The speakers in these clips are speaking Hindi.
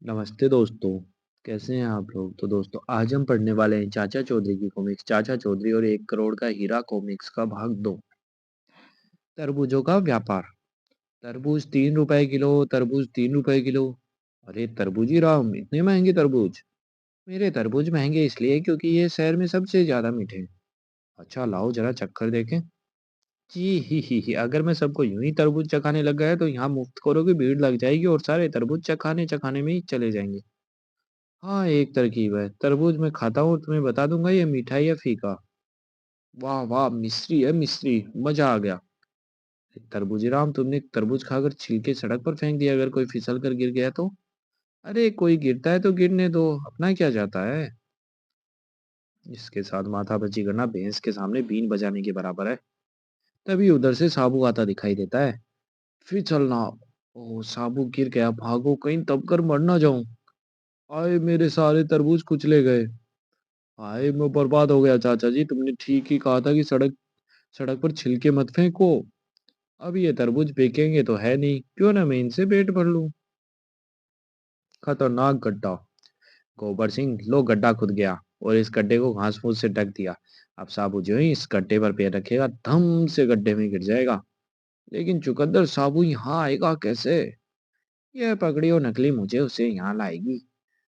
नमस्ते दोस्तों, कैसे हैं आप लोग? तो दोस्तों आज हम पढ़ने वाले हैं चाचा चौधरी की कॉमिक्स चाचा चौधरी और 1 करोड़ का हीरा कॉमिक्स का भाग 2। तरबूजों का व्यापार। तरबूज 3 रुपए किलो, तरबूज 3 रुपए किलो। अरे तरबूजी राम, इतने महंगे तरबूज? मेरे तरबूज महंगे इसलिए क्योंकि ये शहर में सबसे ज्यादा मीठे हैं। अच्छा लाओ जरा चक्कर देखें। जी ही, अगर मैं सबको यूं ही तरबूज चखाने लग गया तो यहाँ मुफ्तखोरों की भीड़ लग जाएगी और सारे तरबूज चखाने चखाने में ही चले जाएंगे। हाँ, एक तरकीब है। तरबूज मैं खाता हूँ, तुम्हें बता दूंगा ये मीठा है या फीका। वाह वाह, मिस्री है मिस्री, मजा आ गया। तरबूजी राम, तुमने तरबूज खाकर छिलके सड़क पर फेंक दिया, अगर कोई फिसल कर गिर गया तो? अरे कोई गिरता है तो गिरने दो, अपना क्या जाता है। इसके साथ माथापच्ची करना भैंस के सामने बीन बजाने के बराबर है। तभी उधर से साबू आता दिखाई देता है। फिसलना। ओ साबू गिर गया, भागो कहीं दबकर मर ना जाऊं। आए मेरे सारे तरबूज कुचले गए। हाय मैं बर्बाद हो गया चाचा जी, तुमने ठीक ही कहा था कि सड़क सड़क पर छिलके मत फेंको। अब ये तरबूज फेंकेंगे तो है नहीं, क्यों ना मैं इनसे पेट भर लूं। खतरनाक गड्ढा। गोबर सिंह, लो गड्ढा खुद गया और इस गड्ढे को घास फूस से ढक दिया। अब साबू जो ही इस गड्ढे पर पैर रखेगा धम से गड्ढे में गिर जाएगा। लेकिन चुकंदर साबू यहाँ आएगा कैसे? यह पगड़ी और नकली मुझे उसे यहाँ लाएगी।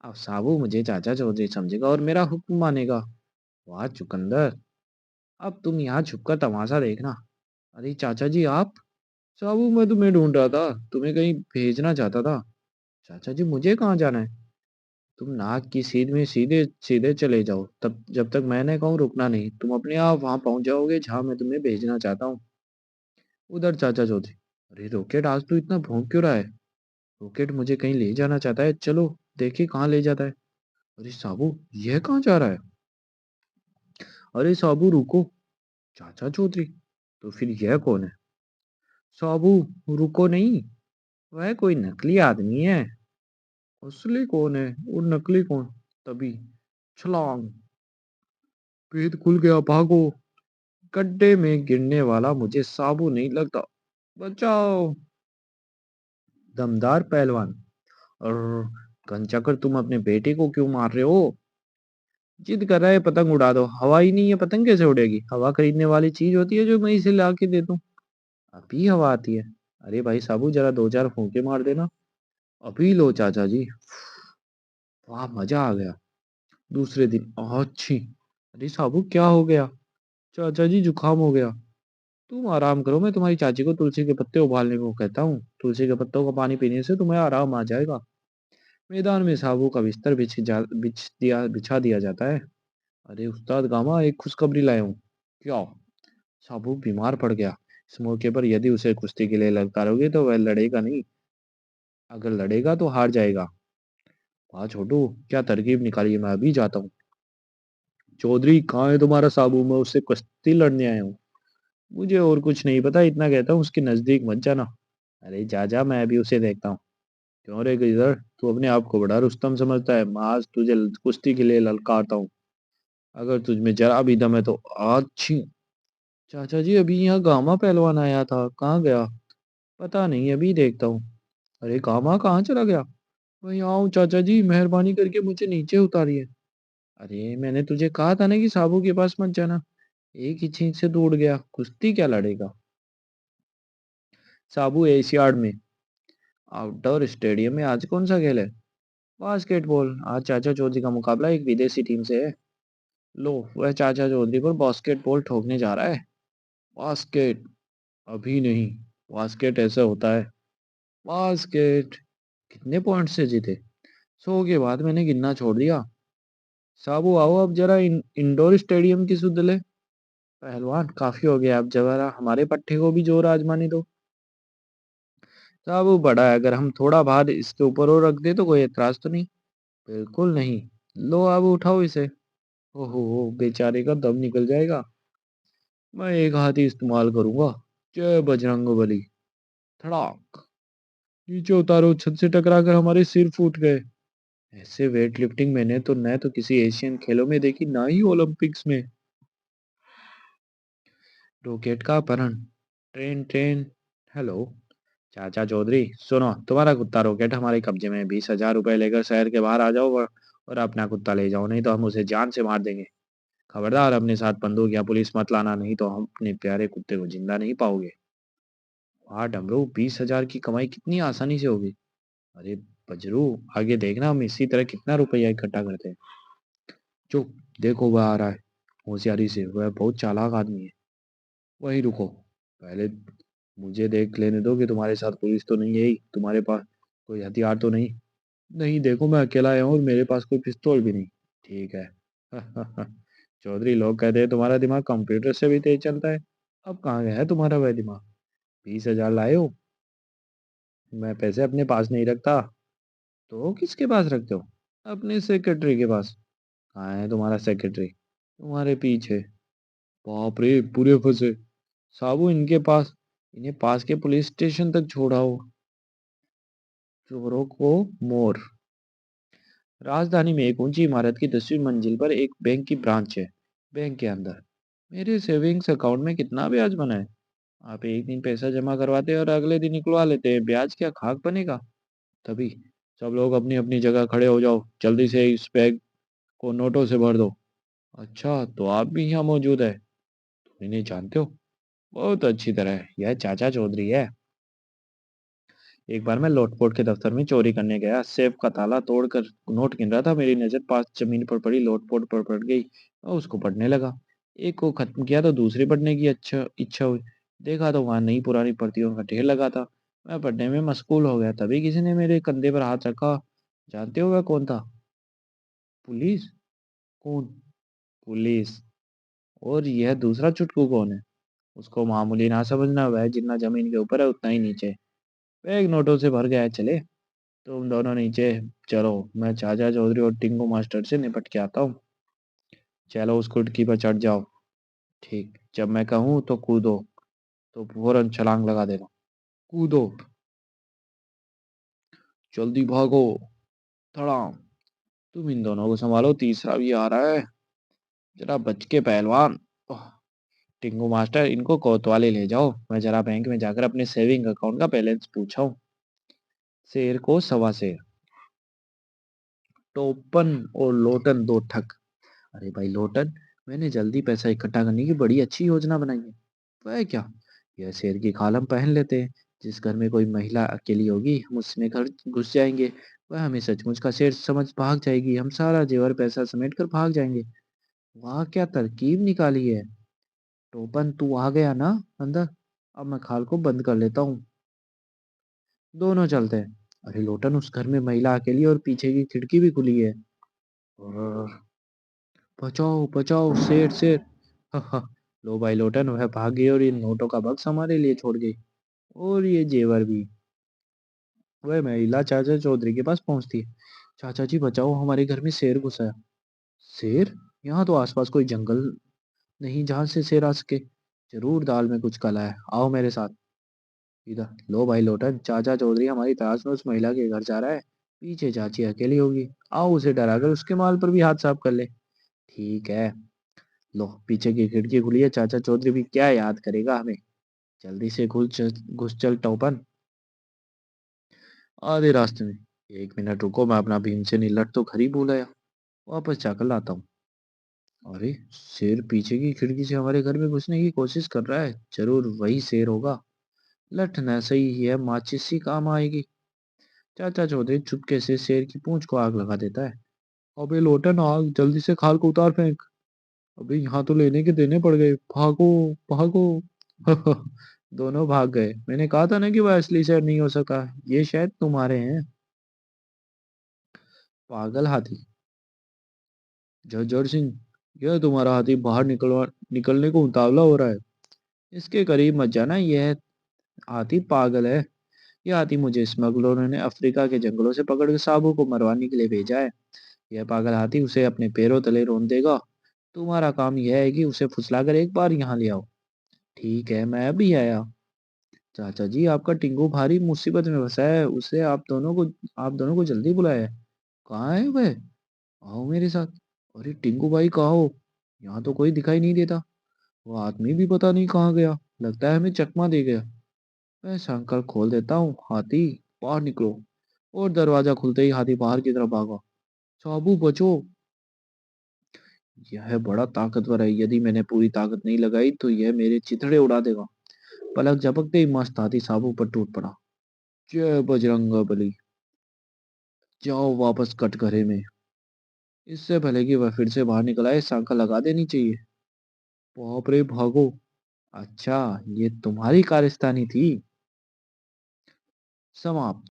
अब साबू मुझे चाचा चौधरी समझेगा और मेरा हुक्म मानेगा। वाह चुकंदर, अब तुम यहाँ छुपकर तमाशा देखना। अरे चाचा जी आप? साबू मैं तुम्हें ढूंढ रहा था, तुम्हें कहीं भेजना चाहता था। चाचा जी मुझे कहाँ जाना है? तुम नाक की सीध में सीधे सीधे चले जाओ, तब जब तक मैं नहीं कहूँ रुकना नहीं, तुम अपने आप वहां पहुंच जाओगे जहां मैं तुम्हें भेजना चाहता हूँ। उधर चाचा चौधरी। अरे रॉकेट आज तो इतना भौंक क्यों रहा है? रॉकेट मुझे कहीं ले जाना चाहता है, चलो देखिए कहाँ ले जाता है। अरे साबू, यह कहाँ जा रहा है? अरे साबू रुको। चाचा चौधरी? तो फिर यह कौन है? साबू रुको नहीं, वह कोई नकली आदमी है। असली कौन है और नकली कौन? तभी छलांग, भेद खुल गया, भागो। गड्ढे में गिरने वाला मुझे साबू नहीं लगता। बचाओ। दमदार पहलवान। और घनचक्कर, तुम अपने बेटे को क्यों मार रहे हो? जिद कर रहा है पतंग उड़ा दो, हवा ही नहीं है, पतंग कैसे उड़ेगी? हवा खरीदने वाली चीज होती है जो मैं इसे ला के दे दूं। अभी हवा आती है? अरे भाई साबू जरा दो चार फूंके मार देना। अभी लो चाचा जी। वाह मजा आ गया। दूसरे दिन अच्छी। अरे साबू क्या हो गया? चाचा जी जुकाम हो गया। तुम आराम करो, मैं तुम्हारी चाची को तुलसी के पत्ते उबालने को कहता हूँ, तुलसी के पत्तों का पानी पीने से तुम्हें आराम आ जाएगा। मैदान में साबू का बिस्तर बिछा दिया जाता है। अरे उस्ताद गामा, एक खुशखबरी लाया हूँ। क्या? साबू बीमार पड़ गया। इस मौके पर यदि उसे कुश्ती के लिए ललकारोगे तो वह लड़ेगा नहीं, अगर लड़ेगा तो हार जाएगा। वाह छोटू, क्या तरकीब निकाली है, मैं अभी जाता हूँ। चौधरी कहाँ है तुम्हारा साबू? मैं उससे कुश्ती लड़ने आया हूँ। मुझे और कुछ नहीं पता, इतना कहता हूँ उसके नजदीक मत जाना। अरे जा जा, मैं अभी उसे देखता हूँ। क्यों रे गिरधर, तू अपने आप को बड़ा रुस्तम समझता है? मैं आज तुझे कुश्ती के लिए ललकारता हूँ। अगर तुझ में जरा भी दम है तो आज छी। चाचा जी अभी यहाँ गामा पहलवान आया था, कहाँ गया? पता नहीं, अभी देखता हूँ। अरे गामा कहाँ चला गया? मैं यहाँ हूँ चाचा जी, मेहरबानी करके मुझे नीचे उतारिए। अरे मैंने तुझे कहा था ना कि साबू के पास मत जाना। एक ही छींक से तो उड़ गया, कुश्ती क्या लड़ेगा? साबू एशियाड में आउटडोर स्टेडियम में आज कौन सा खेल है? बास्केटबॉल। आज चाचा चौधरी का मुकाबला एक विदेशी टीम से है। लो, वह चाचा चौधरी पर बास्केटबॉल ठोकने जा रहा है। बास्केट? अभी नहीं। बास्केट ऐसा होता है। बास्केट। कितने पॉइंट से जीते? 100 के बाद मैंने गिनना छोड़ दिया। साबू आओ, अब जरा इंडोर स्टेडियम की सुध ले। पहलवान काफी हो गया, अब जरा हमारे पट्टे को भी जोर आजमाने दो। साबू बड़ा है, अगर हम थोड़ा भार इसके ऊपर और रख दे तो कोई एतराज तो नहीं? बिल्कुल नहीं। लो अब उठाओ इसे। ओहो बेचारे का दम निकल जाएगा। मैं एक हाथ ही इस्तेमाल करूंगा। जय बजरंग बली। धड़ाक। नीचे उतारो, छत से टकरा कर हमारे सिर फूट गए। ऐसे वेट लिफ्टिंग मैंने तो न तो किसी एशियन खेलों में देखी, ना ही ओलंपिक्स में। रॉकेट का अपहरण। Train train. हेलो। चाचा चौधरी सुनो, तुम्हारा कुत्ता रॉकेट हमारे कब्जे में है। 20,000 रुपए लेकर शहर के बाहर आ जाओ और अपना कुत्ता ले जाओ, नहीं तो हम उसे जान से मार देंगे। खबरदार अपने साथ बंदूक या पुलिस मत लाना, नहीं तो हम अपने प्यारे कुत्ते को जिंदा नहीं पाओगे। वाह डमरू, 20,000 की कमाई कितनी आसानी से होगी। अरे बजरू, आगे देखना हम इसी तरह कितना रुपया इकट्ठा करते हैं। चुप, देखो वह आ रहा है। होशियारी से, वह बहुत चालाक आदमी है। वहीं रुको, पहले मुझे देख लेने दो कि तुम्हारे साथ पुलिस तो नहीं है ही, तुम्हारे पास कोई हथियार तो नहीं। नहीं, देखो मैं अकेला आया हूँ और मेरे पास कोई पिस्तौल भी नहीं। ठीक है। चौधरी, लोग कहते हैं तुम्हारा दिमाग कंप्यूटर से भी तेज चलता है। अब कहाँ गया है तुम्हारा वह दिमाग? 20,000 लाए हो? मैं पैसे अपने पास नहीं रखता। तो किसके पास रखते हो? अपने सेक्रेटरी के पास। कहाँ है तुम्हारा सेक्रेटरी? तुम्हारे पीछे। बाप रे, पूरे फंसे। साबू, इनके पास, इन्हें पास के पुलिस स्टेशन तक छोड़ाओ। चोरों को मोर। राजधानी में एक ऊंची इमारत की 10वीं मंजिल पर एक बैंक की ब्रांच है। बैंक के अंदर मेरे सेविंग्स अकाउंट में कितना ब्याज बना है? आप एक दिन पैसा जमा करवाते हैं और अगले दिन निकलवा लेते हैं, ब्याज क्या खाक बनेगा? तभी सब लोग अपनी अपनी जगह खड़े हो जाओ, जल्दी से इस बैग को नोटों से भर दो। अच्छा, तो आप भी यहाँ मौजूद है? तुम इन्हें जानते हो? बहुत अच्छी तरह, यह चाचा चौधरी है। एक बार मैं लोटपोट के दफ्तर में चोरी करने गया, सेफ का ताला तोड़कर नोट गिन रहा था। मेरी नजर पास जमीन पर पड़ी लोटपोट पर पड़ गई और उसको पढ़ने लगा। एक को खत्म किया तो दूसरी पढ़ने की अच्छा इच्छा हुई। देखा तो वहां नई पुरानी प्रतियों का ढेर लगा था। मैं पढ़ने में मशगूल हो गया, तभी किसी ने मेरे कंधे पर हाथ रखा। जानते हो वह कौन था? पुलिस। कौन? पुलिस। और यह दूसरा चुटकू कौन है? उसको मामूली ना समझना, वह जितना जमीन के ऊपर है उतना ही नीचे। बैग नोटों से भर गया है। चले, तुम दोनों नीचे चलो, मैं चाचा चौधरी और टिंकू मास्टर से निपट के आता हूँ। चलो उस कुर्की पर चढ़ जाओ। ठीक, जब मैं कहूँ तो कूदो, तो फौरन छलांग लगा देना। कूदो, जल्दी भागो। धड़ाम। तुम इन दोनों को संभालो, तीसरा भी आ रहा है। जरा बच के पहलवान। ओह, टिंकू मास्टर, इनको कोतवाली ले जाओ, मैं जरा बैंक में जाकर अपने सेविंग अकाउंट का बैलेंस पूछा हूँ। शेर को सवा शेर, टोपन और लोटन दो ठग। अरे भाई लोटन, मैंने जल्दी पैसा इकट्ठा करने की बड़ी अच्छी योजना बनाई है। वह क्या? यह शेर की खाल हम पहन लेते हैं। जिस घर में कोई महिला अकेली होगी, हम उसमें घर घुस जाएंगे। वह हमें सचमुच का शेर समझ भाग जाएगी। हम सारा जेवर पैसा समेट कर भाग जाएंगे। वाह क्या तरकीब निकाली है। टोपन, तू आ गया ना अंदर? अब मैं खाल को बंद कर लेता हूँ। दोनों चलते हैं। अरे लोटन, उस घर में महिला अकेली और पीछे की खिड़की भी खुली है। और बचाओ बचाओ, शेर शेर। लो भाई लोटन, वह भाग गई और इन नोटों का बक्स हमारे लिए छोड़ गई। और ये जेवर भी। वह महिला चाचा चौधरी के पास पहुंचती है। चाचा जी बचाओ, हमारे घर में शेर घुसा है। शेर? यहाँ तो आसपास कोई जंगल नहीं जहां से शेर आ सके। जरूर दाल में कुछ काला है, आओ मेरे साथ। इधर लो भाई लोटन, चाचा चौधरी हमारी तलाश में उस महिला के घर जा रहा है। पीछे चाची अकेली होगी, आओ उसे डराकर उसके माल पर भी हाथ साफ कर ले। ठीक है। लो, पीछे की खिड़की खुली है, चाचा चौधरी भी क्या याद करेगा हमें। जल्दी से घुस चल टोपन। आधे रास्ते में, एक मिनट रुको, मैं अपना भीमसेनी लठ तो घर ही भूल आया, वापस जाकर लाता हूँ। अरे, शेर पीछे की खिड़की से हमारे घर में घुसने की कोशिश कर रहा है। जरूर वही शेर होगा। लठ न सही ही है, माचिस ही काम आएगी। चाचा चौधरी चुपके से शेर की पूंछ को आग लगा देता है। अबे लोटन, आग जल्दी से खाल को उतार फेंक। अबे यहाँ तो लेने के देने पड़ गए, भागो भागो। दोनों भाग गए। मैंने कहा था ना कि वह असली शेर नहीं हो सका, ये शायद तुम्हारे हैं। पागल हाथी। जर्जर सिंह, यह तुम्हारा हाथी बाहर निकलने को उतावला हो रहा है। इसके करीब मत जाना, यह हाथी पागल है। यह हाथी मुझे स्मगलरों ने अफ्रीका के जंगलों से पकड़ कर साबू को मरवाने के लिए भेजा है। यह पागल हाथी उसे अपने पैरों तले रोन देगा। तुम्हारा काम यह है कि उसे फुसलाकर एक बार यहाँ ले आओ। ठीक है, मैं अभी आया। चाचा जी, आपका टिंगू भारी मुसीबत में फंसा है, उसे आप दोनों को जल्दी बुलाया है। कहाँ है वह? आओ मेरे साथ। अरे टिंकू भाई कहाँ हो? यहाँ तो कोई दिखाई नहीं देता। वो आदमी भी पता नहीं कहाँ गया, लगता है हमें चकमा दे गया। मैं संकल्प खोल देता हूँ, हाथी बाहर निकलो। और दरवाजा खुलते ही हाथी बाहर की तरफ भागा। साबू बचो। यह बड़ा ताकतवर है, यदि मैंने पूरी ताकत नहीं लगाई तो यह मेरे चिथड़े उड़ा देगा। पलक झपकते ही मस्त हाथी साबू पर टूट पड़ा। जय बजरंगबली। जाओ वापस कटघरे में। इससे पहले कि वह फिर से बाहर निकल आए, सांकल लगा देनी चाहिए। बाप रे भागो। अच्छा, ये तुम्हारी कारस्तानी थी। समाप्त।